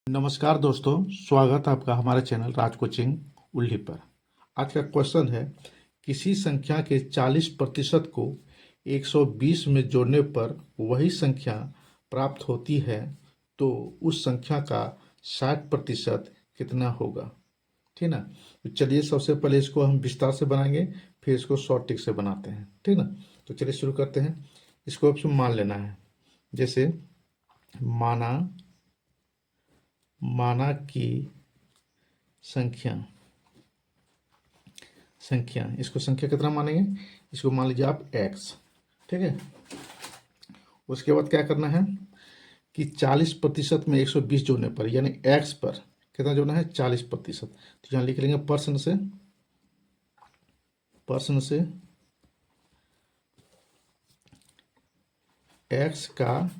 नमस्कार दोस्तों, स्वागत है आपका हमारे चैनल राज कोचिंग उल्ली पर। आज का क्वेश्चन है, किसी संख्या के 40% को 120 में जोड़ने पर वही संख्या प्राप्त होती है, तो उस संख्या का 60% कितना होगा। ठीक ना। तो चलिए सबसे पहले इसको हम विस्तार से बनाएंगे, फिर इसको शॉर्ट ट्रिक से बनाते हैं। ठीक ना। तो चलिए शुरू करते हैं। इसको अब मान लेना है, जैसे माना माना कि संख्या संख्या इसको संख्या कितना मानेंगे, इसको मान लीजिए आप x। ठीक है। उसके बाद क्या करना है कि 40% में 120 जोड़ने पर, यानी x पर कितना जोड़ना है, 40%। तो यहाँ लिख लेंगे प्रश्न से x का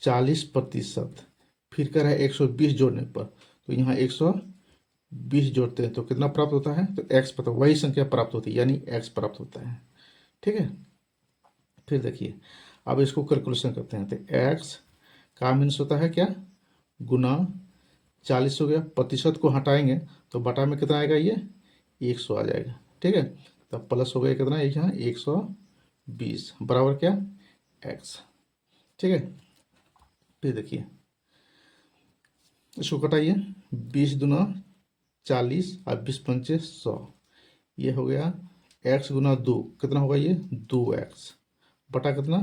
40%, फिर कर है 120 जोड़ने पर, तो यहाँ 120 जोड़ते हैं तो कितना प्राप्त होता है, तो x पता, वही संख्या प्राप्त होती है, यानी x प्राप्त होता है। ठीक है। फिर देखिए, अब इसको कैलकुलेशन करते हैं, तो x का मीन्स होता है क्या, गुना 40 हो गया, प्रतिशत को हटाएंगे तो बटा में कितना आएगा, ये 100 आ जाएगा। ठीक है। तो प्लस हो गया कितना, यहाँ 120 बराबर क्या, x। ठीक है। फिर देखिए, इसको कटाइए, 20 दूना 40 और 20 पंचे 100, ये हो गया x गुना 2, कितना होगा ये 2x बटा कितना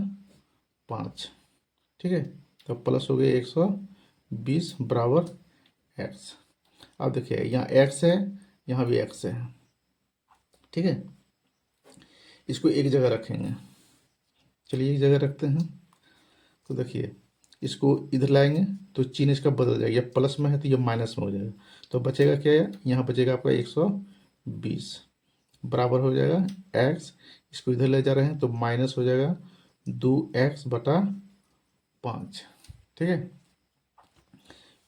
5। ठीक है। तो प्लस हो गया 120 बराबर x। अब देखिए, यहाँ x है, यहाँ भी x है। ठीक है। इसको एक जगह रखेंगे, चलिए एक जगह रखते हैं। तो देखिए, इसको इधर लाएंगे तो चिन्ह इसका बदल जाएगा, ये प्लस में है तो ये माइनस में हो जाएगा। तो बचेगा क्या है, यहाँ बचेगा आपका 120 बराबर हो जाएगा x। इसको इधर ले जा रहे हैं तो माइनस हो जाएगा 2x बटा 5। ठीक है।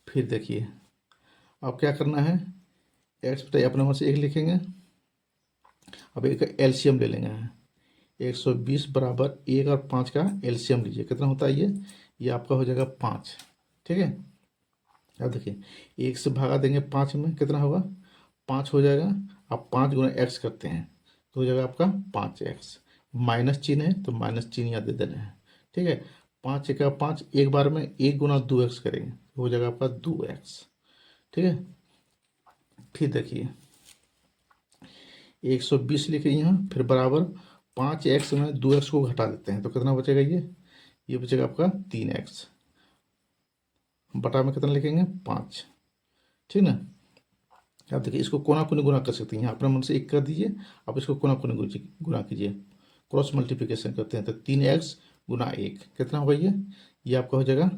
फिर देखिए, अब क्या करना है, x बटा अपने वहाँ से 1 लिखेंगे। अब एक एलसीएम ले लेंगे, 120 बराबर 1 और 5 का एलसीएम लीजिए, कितना होता है ये आपका हो जाएगा 5। ठीक है। अब देखिए, 1 से भागा देंगे 5 में, कितना होगा 5 हो जाएगा। अब 5 गुना x करते हैं तो हो जाएगा आपका 5x, माइनस चिन्ह है तो माइनस चिन्ह यहाँ दे देना है। ठीक है। 5 एक 5, एक बार में 1 गुना 2x करेंगे तो हो जाएगा आपका 2x। ठीक है। फिर देखिए, 120 लिखे यहाँ, फिर बराबर 5x में 2x को घटा देते हैं तो कितना बचेगा, ये बचेगा आपका 3x बटा में कितना लिखेंगे 5। ठीक ना। अब देखिए, इसको कोना कोनी गुना कर सकते हैं, यहाँ अपने मन से 1 कर दीजिए, अब इसको कोना कोनी गुना कीजिए, क्रॉस मल्टीप्लिकेशन करते हैं तो 3x गुना 1 कितना होगा, ये आपका हो जाएगा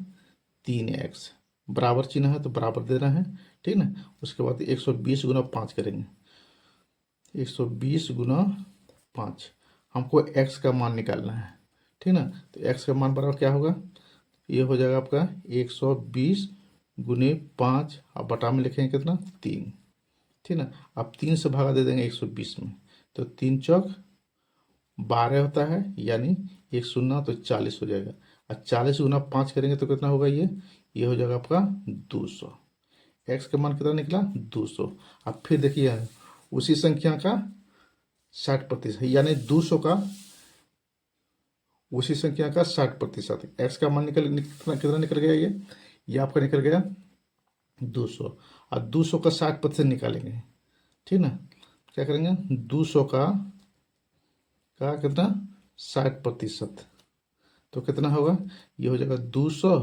3x, बराबर चिन्ह है तो बराबर देना है। ठीक ना। उसके बाद 120 गुना 5 करेंगे, 120 गुना 5, हमको x का मान निकालना है। ठीक ना। तो x का मान बराबर क्या होगा, ये हो जाएगा आपका 120 गुने 5, अब बटा में लिखेंगे कितना 3। ठीक ना। अब 3 से भागा दे देंगे 120 में, तो 3 चौक 12 होता है, यानी 1 शून्य तो 40 हो जाएगा। और 40 गुना 5 करेंगे तो कितना होगा, ये हो जाएगा आपका 200। एक्स का मान कितना निकला 200। अब फिर देखिए, उसी संख्या का 60%, यानी 200 का, उसी संख्या का 60%, एक्स का मान कितना निकल गया, ये आपका निकल गया 200। और 200 का 60% निकालेंगे। ठीक ना। क्या करेंगे, 200 का कितना 60%, तो कितना होगा, ये हो जाएगा 200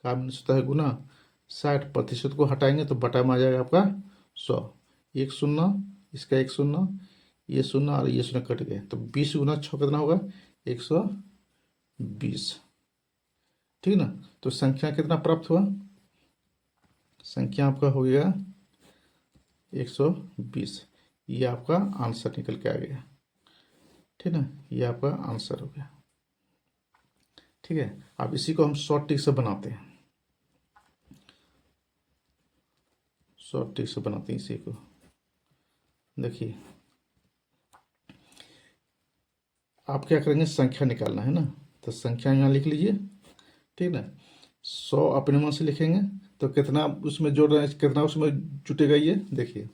का मीन्स होता है गुना 60%, को हटाएंगे तो बटा में आ जाएगा आपका 100। 1 शून्य, इसका 1 शून्य, ये शून्य और ये शून्य कट गए, तो 20 गुना 6 कितना होगा 120। ठीक ना। तो संख्या कितना प्राप्त हुआ, संख्या आपका हो गया 120, ये आपका आंसर निकल के आ गया। ठीक ना। ये आपका आंसर हो गया। ठीक है। अब इसी को हम शॉर्ट ट्रिक से बनाते हैं, शॉर्ट ट्रिक से बनाते हैं इसी को। देखिए, आप क्या करेंगे, संख्या निकालना है ना, तो संख्या यहाँ लिख लीजिए। ठीक ना। 100 अपने मन से लिखेंगे तो कितना उसमें जोड़ रहे हैं, कितना उसमें जुटेगा ये देखिए।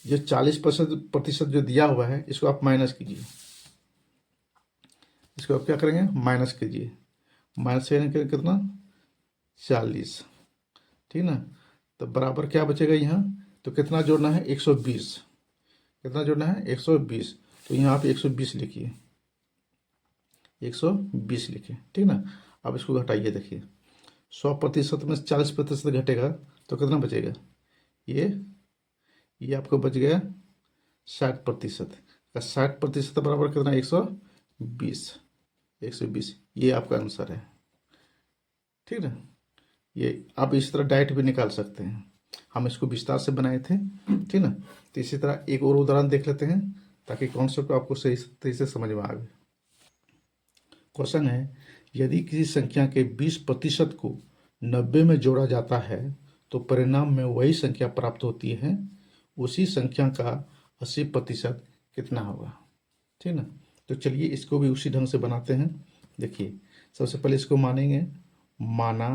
ये 40% जो दिया हुआ है इसको आप माइनस कीजिए, इसको आप क्या करेंगे माइनस कीजिए। माइनस करेंगे कितना 40, ठीक ना। तो बराबर क्या बचेगा यहाँ, तो कितना जोड़ना है 120, कितना जोड़ना है 120। तो यहाँ आप 120 लिखिए, 120 लिखिए, ठीक ना। अब इसको घटाइए, देखिए 100% में 40% घटेगा तो कितना बचेगा, ये आपको बच गया 60%। का 60% बराबर कितना 120, 120 ये आपका आंसर है, ठीक ना। ये आप इस तरह डाइट भी निकाल सकते हैं, हम इसको विस्तार से बनाए थे, ठीक ना। तो इसी तरह एक और उदाहरण देख लेते हैं ताकि कॉन्सेप्ट आपको सही तरीके से समझ में आए। क्वेश्चन है, यदि किसी संख्या के 20% को 90 में जोड़ा जाता है तो परिणाम में वही संख्या प्राप्त होती है, उसी संख्या का 80% कितना होगा, ठीक ना। तो चलिए इसको भी उसी ढंग से बनाते हैं। देखिए सबसे पहले इसको मानेंगे, माना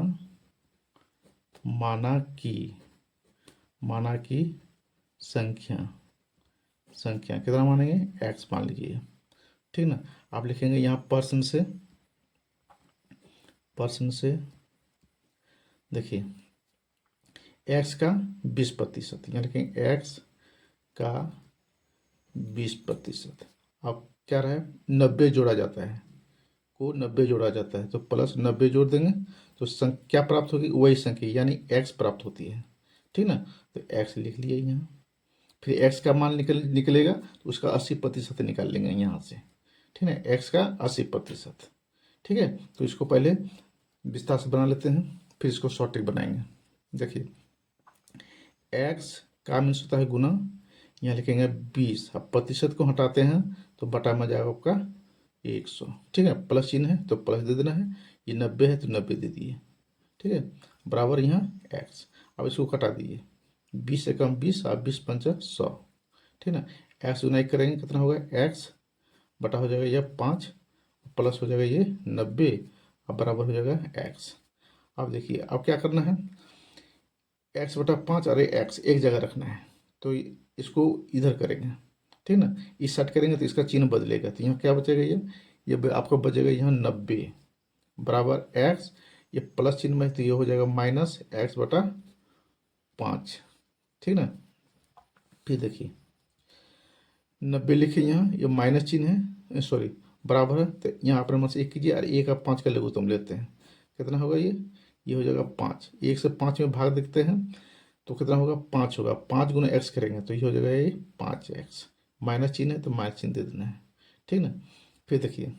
माना की माना की संख्या कितना मानेंगे x मान लीजिए, ठीक ना। आप लिखेंगे यहाँ परसेंट से देखिए x का 20%, यहाँ लिखेंगे x का 20%। अब क्या रहा है 90 जोड़ा जाता है, को 90 जोड़ा जाता है तो प्लस 90 जोड़ देंगे तो क्या प्राप्त होगी वही संख्या यानी x प्राप्त होती है, ठीक ना। तो x लिख लिया यहाँ, फिर x का मान निकलेगा तो उसका 80% निकाल लेंगे यहाँ से, ठीक है, x का 80%, ठीक है। तो इसको पहले विस्तार से बना लेते हैं फिर इसको शॉर्ट बनाएंगे। देखिए x का मीन्स होता है गुना, यहाँ लिखेंगे 20, अब प्रतिशत को हटाते हैं तो बटा में जाएगा आपका 100, ठीक है। प्लस चिन्ह है तो प्लस दे देना है, ये 90 है तो 90 दे दिए, ठीक है, बराबर यहाँ x। अब इसको कटा दिए, 20 से कम 20 और 20 पंचा 100, ठीक है ना। x गुना 1 करेंगे कितना होगा x बटा हो जाएगा यह 5 प्लस हो जाएगा ये 90 अब बराबर हो जाएगा x। अब देखिए अब क्या करना है, x बटा 5, अरे x एक जगह रखना है तो इसको इधर करेंगे, ठीक ना। इस साइड करेंगे तो इसका चिन्ह बदलेगा तो यहाँ क्या बचेगा, ये आपको बचेगा यहाँ 90 बराबर x, ये प्लस चिन्ह में तो ये हो जाएगा माइनस x बटा 5, ठीक ना। फिर देखिए 90 लिखे यहाँ, ये माइनस चिन्ह है सॉरी बराबर है तो यहाँ अपने मन से 1 कीजिए और 1 और 5 का लघुत्तम लेते हैं, कितना होगा ये हो जाएगा 5, 1 से 5 में भाग देखते हैं तो कितना होगा 5 होगा, 5 गुना x करेंगे तो ये हो जाएगा ये 5x, माइनस चिन्ह है तो माइनस चिन्ह दे देना है, ठीक ना। फिर देखिए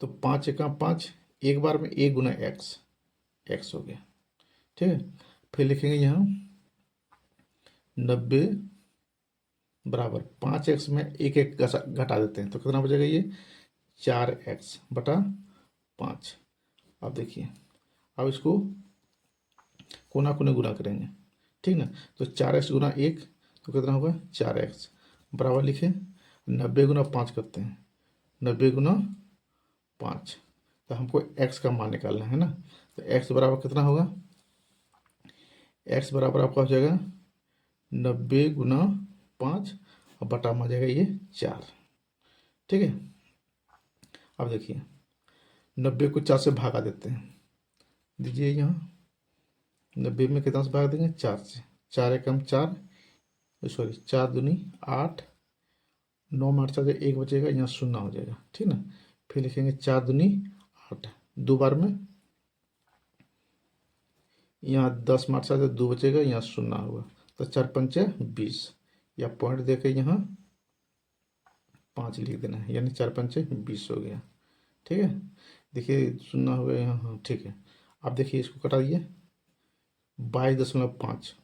तो 5 का 5 एक बार में 1 गुना x हो गया, ठीक है। फिर लिखेंगे यहाँ 90 बराबर 5x में एक घटा देते हैं तो कितना बचेगा ये 4x बटा 5। अब देखिए अब इसको कोना कोने गुना करेंगे, ठीक ना। तो 4x गुना 1 तो कितना होगा 4x बराबर लिखे 90 गुना 5 करते हैं, 90 गुना 5 तो हमको x का मान निकालना है ना। तो x बराबर कितना होगा, x बराबर आपका हो जाएगा 90 गुना 5 और बटा में आ जाएगा ये 4, ठीक है। अब देखिए 90 को 4 से भागा देते हैं, दीजिए यहाँ 90 में कितना से भाग देंगे 4 से, 4 एकम 4 सॉरी 4 दूनी 8, 9 में 8 से 1 बचेगा यहाँ 0 हो जाएगा, ठीक ना। फिर लिखेंगे 4 दूनी 8, 2 बार में यहाँ 10 में 8 से 2 बचेगा यहाँ 0 होगा तो 4 पंचे 20 या पॉइंट देके यहाँ 5 लिख देना है यानी 4 पंचे 20 हो गया, ठीक है। देखिए 0 हो गया यहाँ, हाँ ठीक है। अब देखिए इसको कटा दिए 22.5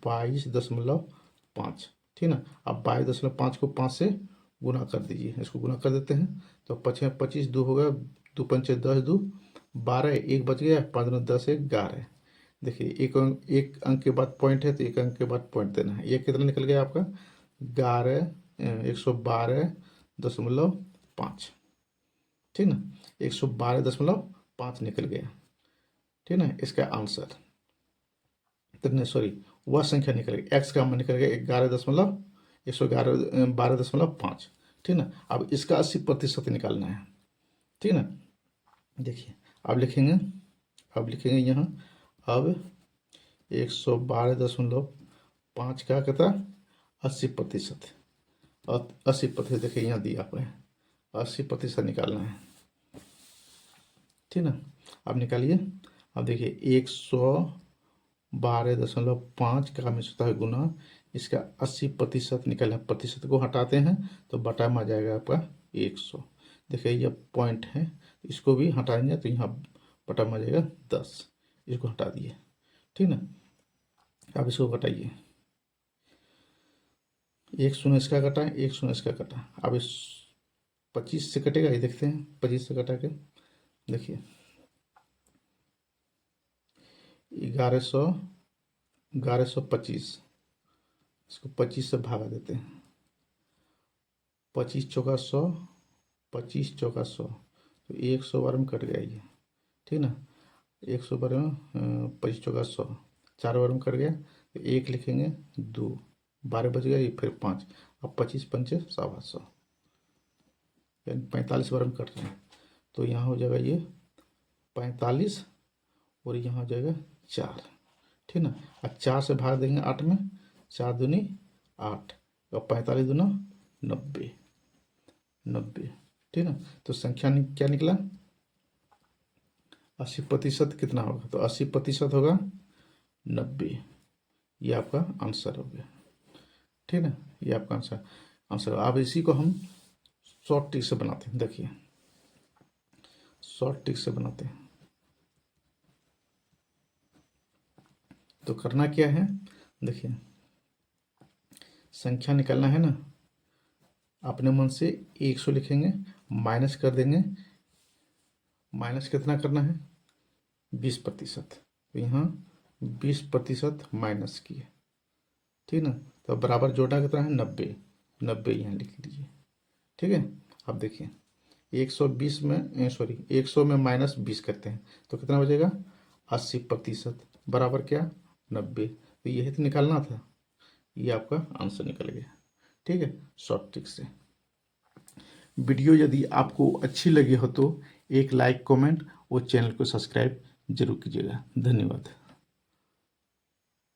22.5, ठीक ना। अब 22.5 को 5 से गुना कर दीजिए, इसको गुना कर देते हैं तो 5 25 2 हो गया, 2 पंचे 10 2 12 1 बच गया, 5 10 11। देखिए एक अंक के बाद पॉइंट है तो एक अंक के बाद पॉइंट देना है, ये कितना निकल गया आपका 112.5, ठीक ना, 112.5 निकल गया। ठीक ना। इसका आंसर कितने, सॉरी वह संख्या निकलेगी, एक्स का मान निकलेगा 12.5, ठीक ना। अब इसका 80% निकालना है, ठीक ना। देखिए अब लिखेंगे यहाँ, अब 112.5 का कितना 80%, और 80% देखिए यहाँ दिया आपने 80% निकालना है, ठीक ना। अब निकालिए। अब देखिए 112.5 का हमें होता है गुना, इसका 80% निकालना, प्रतिशत को हटाते हैं तो बटा में आ जाएगा आपका 100। देखिए ये पॉइंट है, इसको भी हटाएंगे तो यहाँ बटा में आ जाएगा 10, इसको हटा दिए, ठीक ना। अब इसको घटाइए, 1 शून्य इसका कटा, 1 शून्य इसका कटा, अब इस 25 से कटेगा, ये देखते हैं 25 से कटा के, देखिए 1125, इसको 25 से भागा देते हैं, 25 चौका 100, 25 चौका 100, तो 100 बार में कट गया ये, ठीक ना। 100 बार में 25 चौका 100, 4 बार में कट गया, तो 1 लिखेंगे, 2 12 बच गया, ये फिर 5, अब 25 पंचे 125, यानी 45 बार में कट रहे हैं, तो यहाँ हो जाएगा ये 45 और यहाँ हो जाएगा 4, ठीक ना। अब 4 से भाग देंगे 8 में, 4 दूनी 8, और 45 दूना 90, ठीक ना। तो संख्या क्या निकला, 80% कितना होगा, तो 80% होगा 90, ये आपका आंसर हो गया, ठीक ना। ये आपका आंसर। अब इसी को हम शॉर्ट ट्रिक से बनाते हैं, देखिए शॉर्ट ट्रिक से बनाते हैं। तो करना क्या है, देखिए संख्या निकालना है ना, अपने मन से 100 लिखेंगे, माइनस कर देंगे, माइनस कितना करना है 20%, तो यहाँ 20% माइनस किए, ठीक ना। तो बराबर जोड़ा कितना है 90 यहाँ लिख लीजिए, ठीक है। अब देखिए 120 में 100 में माइनस 20 करते हैं तो कितना बचेगा 80%, बराबर क्या 90, तो यही तो निकालना था, ये आपका आंसर निकल गया, ठीक है, शॉर्ट ट्रिक से। वीडियो यदि आपको अच्छी लगी हो तो एक लाइक, कमेंट और चैनल को सब्सक्राइब जरूर कीजिएगा। धन्यवाद।